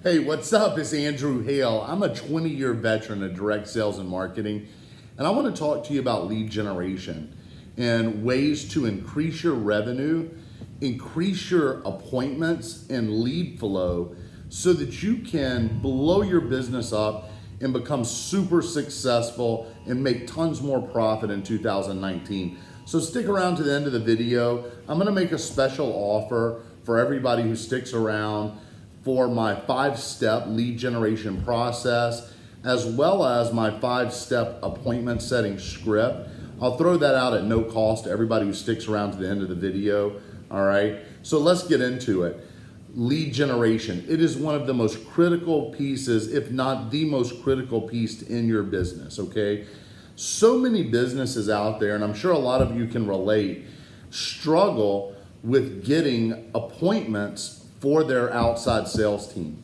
Hey, what's up? It's Andrew Hale. I'm a 20-year veteran of direct sales and marketing, and I want to talk to you about lead generation and ways to increase your revenue, increase your appointments and lead flow so that you can blow your business up and become super successful and make tons more profit in 2019. So stick around to the end of the video. I'm going to make a special offer for everybody who sticks around for my 5-step lead generation process, as well as my 5-step appointment setting script. I'll throw that out at no cost to everybody who sticks around to the end of the video. All right, so let's get into it. Lead generation. It is one of the most critical pieces, if not the most critical piece in your business, okay? So many businesses out there, and I'm sure a lot of you can relate, struggle with getting appointments for their outside sales team.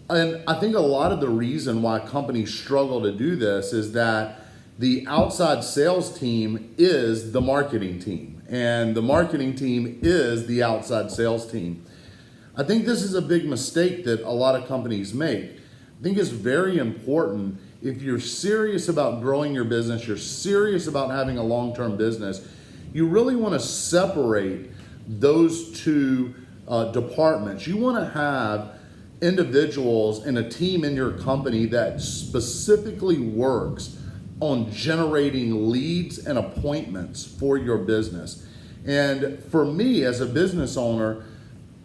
And I think a lot of the reason why companies struggle to do this is that the outside sales team is the marketing team, and the marketing team is the outside sales team. I think this is a big mistake that a lot of companies make. I think it's very important, if you're serious about growing your business, you're serious about having a long-term business, you really want to separate those two departments. You want to have individuals and a team in your company that specifically works on generating leads and appointments for your business. And for me as a business owner,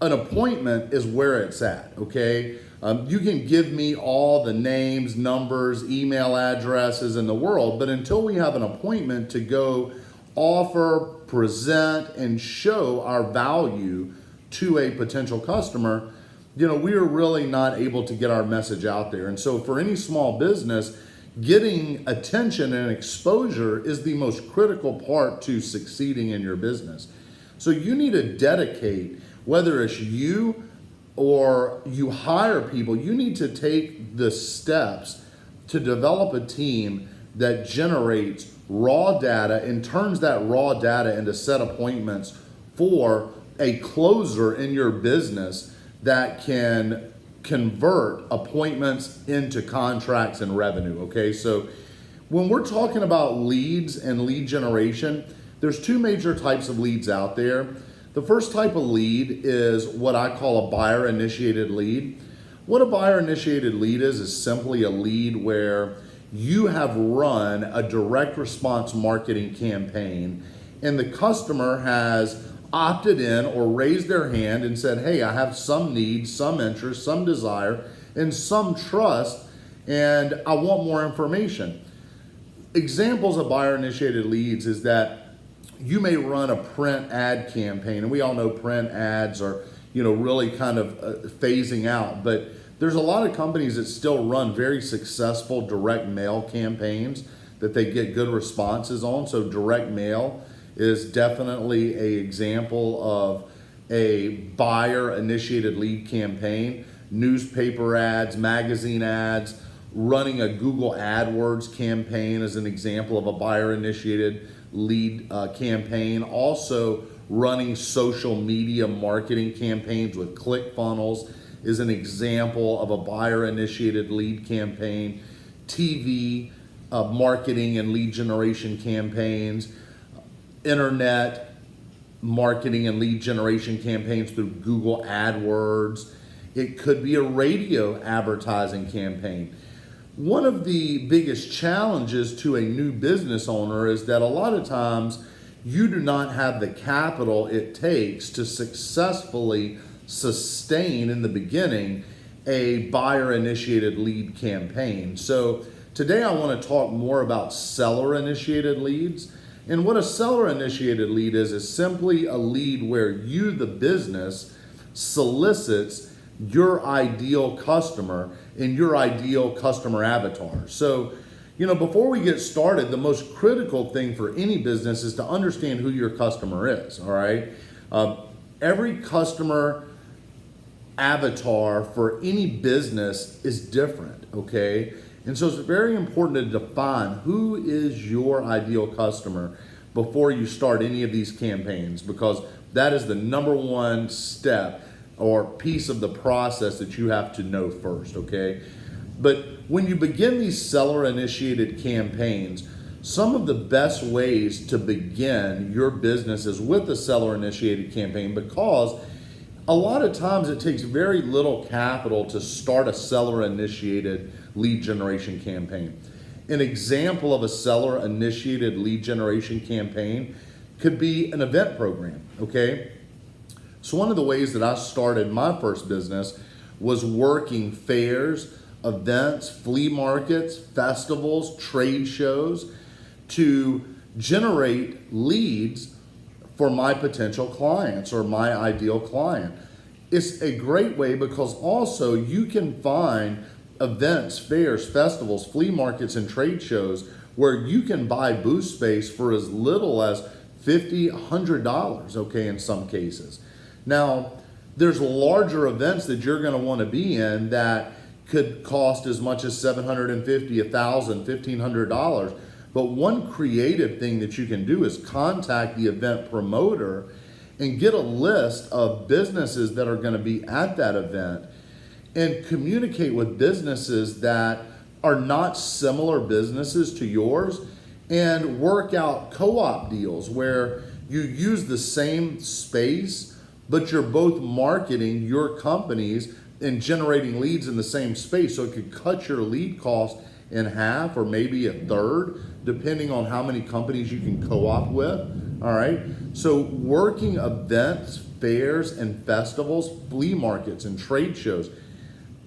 an appointment is where it's at, okay? You can give me all the names, numbers, email addresses in the world, but until we have an appointment to go offer, present, and show our value to a potential customer, we are really not able to get our message out there. And so for any small business, getting attention and exposure is the most critical part to succeeding in your business. So you need to dedicate, whether it's you or you hire people, you need to take the steps to develop a team that generates raw data and turns that raw data into set appointments for a closer in your business that can convert appointments into contracts and revenue, okay? So when we're talking about leads and lead generation, there's two major types of leads out there. The first type of lead is what I call a buyer-initiated lead. What a buyer-initiated lead is simply a lead where you have run a direct response marketing campaign and the customer has opted in or raised their hand and said, hey, I have some need, some interest, some desire, and some trust, and I want more information. Examples of buyer-initiated leads is that you may run a print ad campaign, and we all know print ads are, really kind of phasing out, but there's a lot of companies that still run very successful direct mail campaigns that they get good responses on. So direct mail is definitely an example of a buyer-initiated lead campaign. Newspaper ads, magazine ads, running a Google AdWords campaign is an example of a buyer-initiated lead campaign. Also, running social media marketing campaigns with ClickFunnels is an example of a buyer-initiated lead campaign. TV marketing and lead generation campaigns, internet marketing and lead generation campaigns through Google AdWords. It could be a radio advertising campaign. One of the biggest challenges to a new business owner is that a lot of times you do not have the capital it takes to successfully sustain in the beginning a buyer-initiated lead campaign. So today I want to talk more about seller-initiated leads. And what a seller-initiated lead is simply a lead where you, the business, solicits your ideal customer and your ideal customer avatar. So, before we get started, the most critical thing for any business is to understand who your customer is, all right? Every customer avatar for any business is different, okay? And so it's very important to define who is your ideal customer before you start any of these campaigns, because that is the number one step or piece of the process that you have to know first, okay? But when you begin these seller-initiated campaigns, some of the best ways to begin your business is with a seller-initiated campaign, because a lot of times it takes very little capital to start a seller-initiated lead generation campaign. An example of a seller-initiated lead generation campaign could be an event program, okay? So one of the ways that I started my first business was working fairs, events, flea markets, festivals, trade shows to generate leads for my potential clients or my ideal client. It's a great way because also you can find events, fairs, festivals, flea markets, and trade shows where you can buy booth space for as little as $50, $100, okay, in some cases. Now, there's larger events that you're going to want to be in that could cost as much as $750, $1,000, $1,500. But one creative thing that you can do is contact the event promoter and get a list of businesses that are going to be at that event and communicate with businesses that are not similar businesses to yours and work out co-op deals where you use the same space, but you're both marketing your companies and generating leads in the same space. So it could cut your lead cost in half or maybe a third, depending on how many companies you can co-op with. All right. So working events, fairs, and festivals, flea markets, and trade shows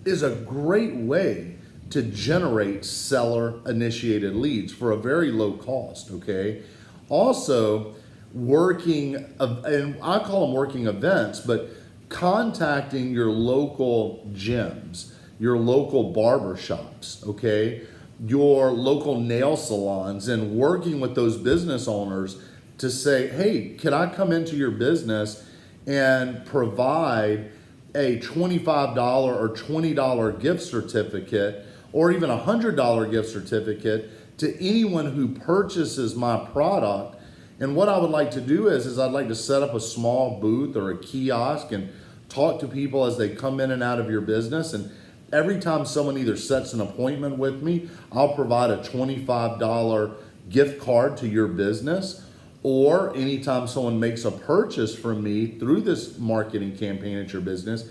is a great way to generate seller-initiated leads for a very low cost, okay? Also, working, and I call them working events, but contacting your local gyms, your local barber shops, okay? Your local nail salons, and working with those business owners to say, hey, can I come into your business and provide a $25 or $20 gift certificate or even a $100 gift certificate to anyone who purchases my product. And what I would like to do is I'd like to set up a small booth or a kiosk and talk to people as they come in and out of your business. And every time someone either sets an appointment with me, I'll provide a $25 gift card to your business. Or anytime someone makes a purchase from me through this marketing campaign at your business,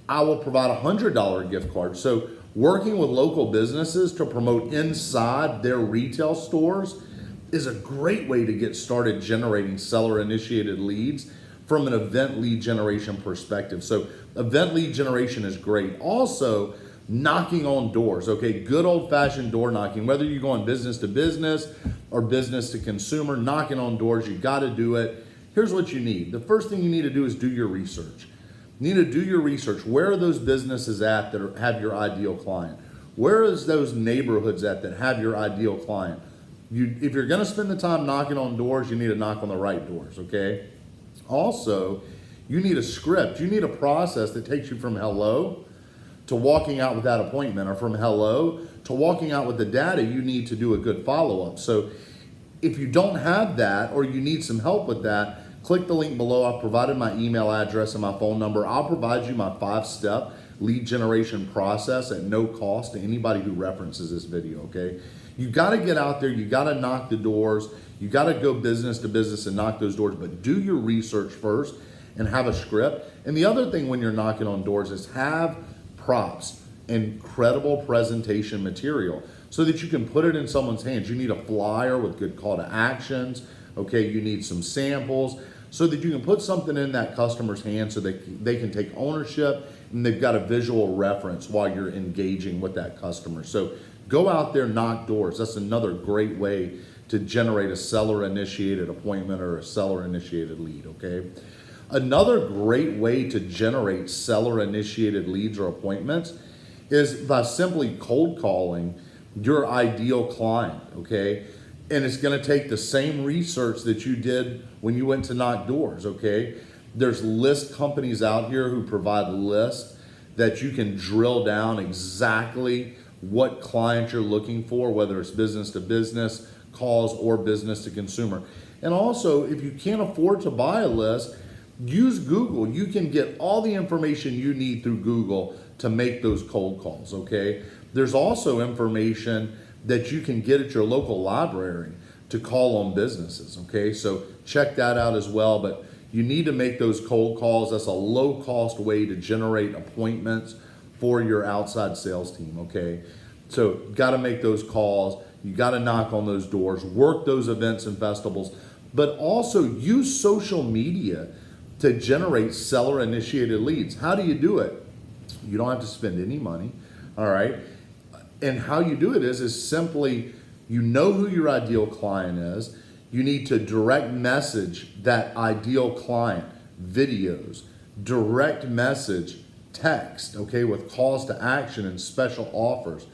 I will provide a $100 gift card. So working with local businesses to promote inside their retail stores is a great way to get started generating seller-initiated leads from an event lead generation perspective. So event lead generation is great. Also, knocking on doors, okay? Good old-fashioned door knocking, whether you're going business to business or business to consumer, knocking on doors, you got to do it. Here's what you need. The first thing you need to do is do your research. You need to do your research. Where are those businesses at that have your ideal client? Where is those neighborhoods at that have your ideal client? If you're going to spend the time knocking on doors, you need to knock on the right doors, okay? Also, you need a script. You need a process that takes you from hello to walking out with that appointment, or from hello to walking out with the data you need to do a good follow-up. So if you don't have that or you need some help with that, click the link below. I've provided my email address and my phone number. I'll provide you my 5-step lead generation process at no cost to anybody who references this video, okay? You got to get out there. You got to knock the doors. You got to go business to business and knock those doors, but do your research first and have a script. And the other thing when you're knocking on doors is have props and credible presentation material so that you can put it in someone's hands. You need a flyer with good call to actions. Okay, you need some samples so that you can put something in that customer's hands so that they can take ownership and they've got a visual reference while you're engaging with that customer. So go out there, knock doors. That's another great way to generate a seller-initiated appointment or a seller-initiated lead, okay? Another great way to generate seller-initiated leads or appointments is by simply cold calling your ideal client, okay? And it's gonna take the same research that you did when you went to knock doors, okay? There's list companies out here who provide lists that you can drill down exactly what client you're looking for, whether it's business to business calls or business to consumer. And also, if you can't afford to buy a list, Use Google. You can get all the information you need through Google to make those cold calls, okay? There's also information that you can get at your local library to call on businesses, okay? So check that out as well, but you need to make those cold calls. That's a low cost way to generate appointments for your outside sales team, okay? So got to make those calls. You got to knock on those doors, work those events and festivals, but also use social media to generate seller initiated leads. How do you do it? You don't have to spend any money, all right? And how you do it is simply, you know who your ideal client is. You need to direct message that ideal client, videos, direct message, text, okay, with calls to action and special offers.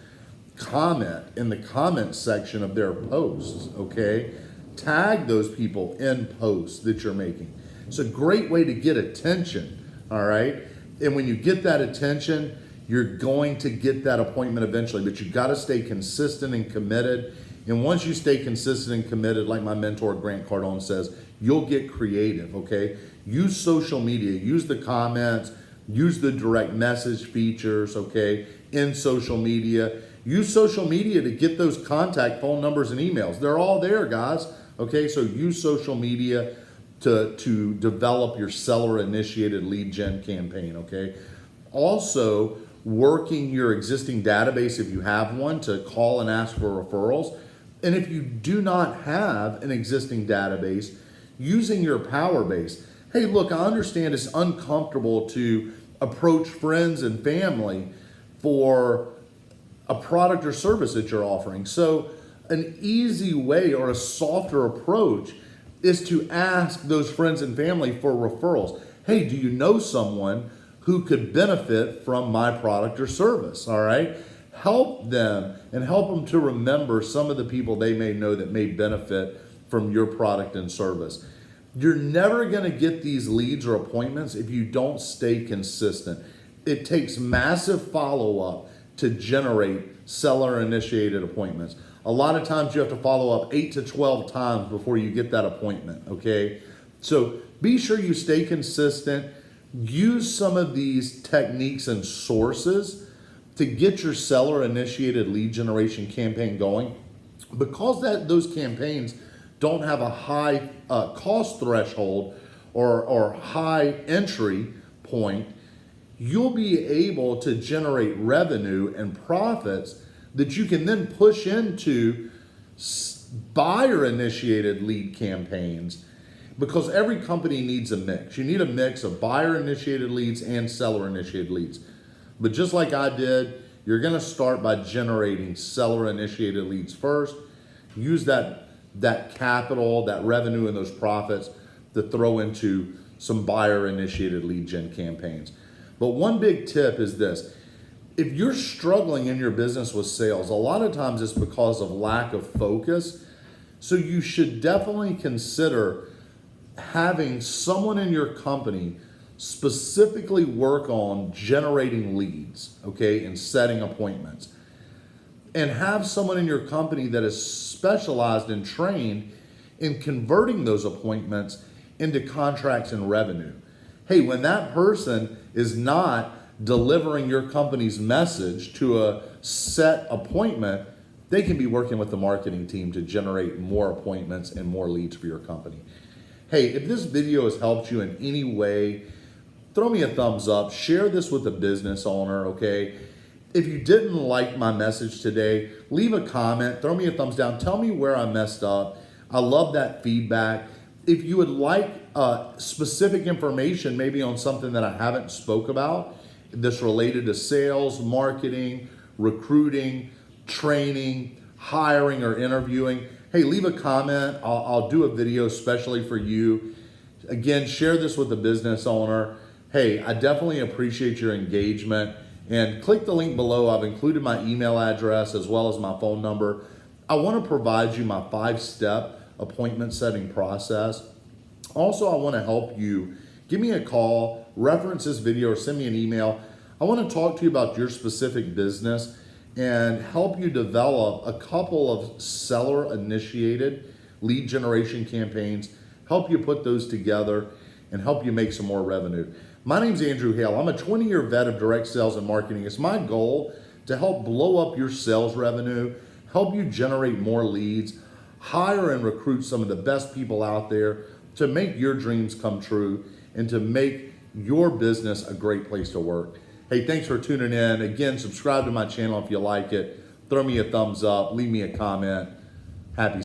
Comment in the comment section of their posts, okay? Tag those people in posts that you're making. It's a great way to get attention, all right? And when you get that attention, you're going to get that appointment eventually, but you got to stay consistent and committed. And once you stay consistent and committed, like my mentor Grant Cardone says, you'll get creative, okay? Use social media, use the comments, use the direct message features, okay, in social media. Use social media to get those contact phone numbers and emails. They're all there, guys, okay? So use social media to develop your seller-initiated lead gen campaign, okay? Also, working your existing database, if you have one, to call and ask for referrals. And if you do not have an existing database, using your power base. Hey, look, I understand it's uncomfortable to approach friends and family for a product or service that you're offering. So an easy way or a softer approach is to ask those friends and family for referrals. Hey, do you know someone who could benefit from my product or service? All right. Help them and help them to remember some of the people they may know that may benefit from your product and service. You're never going to get these leads or appointments if you don't stay consistent. It takes massive follow-up to generate seller-initiated appointments. A lot of times you have to follow up 8 to 12 times before you get that appointment, okay? So be sure you stay consistent. Use some of these techniques and sources to get your seller-initiated lead generation campaign going. Because those campaigns don't have a high cost threshold or high entry point, you'll be able to generate revenue and profits that you can then push into buyer-initiated lead campaigns, because every company needs a mix. You need a mix of buyer-initiated leads and seller-initiated leads. But just like I did, you're going to start by generating seller-initiated leads first. Use that capital, that revenue, and those profits to throw into some buyer-initiated lead gen campaigns. But one big tip is this. If you're struggling in your business with sales, a lot of times it's because of lack of focus. So you should definitely consider having someone in your company specifically work on generating leads, okay, and setting appointments. And have someone in your company that is specialized and trained in converting those appointments into contracts and revenue. Hey, when that person is not delivering your company's message to a set appointment, they can be working with the marketing team to generate more appointments and more leads for your company. Hey, if this video has helped you in any way, throw me a thumbs up, share this with a business owner, okay? If you didn't like my message today, leave a comment, throw me a thumbs down, tell me where I messed up. I love that feedback. If you would like specific information, maybe on something that I haven't spoke about, that's related to sales, marketing, recruiting, training, hiring, or interviewing, hey, leave a comment. I'll do a video especially for you. Again, share this with a business owner. Hey, I definitely appreciate your engagement. And click the link below. I've included my email address as well as my phone number. I want to provide you my 5-step appointment setting process. Also, I want to help you. Give me a call, reference this video, or send me an email. I want to talk to you about your specific business and help you develop a couple of seller-initiated lead generation campaigns, help you put those together. and help you make some more revenue. My name's Andrew Hale. I'm a 20-year vet of direct sales and marketing. It's my goal to help blow up your sales revenue, help you generate more leads, hire and recruit some of the best people out there to make your dreams come true and to make your business a great place to work. Hey, thanks for tuning in. Again, subscribe to my channel if you like it. Throw me a thumbs up, leave me a comment. Happy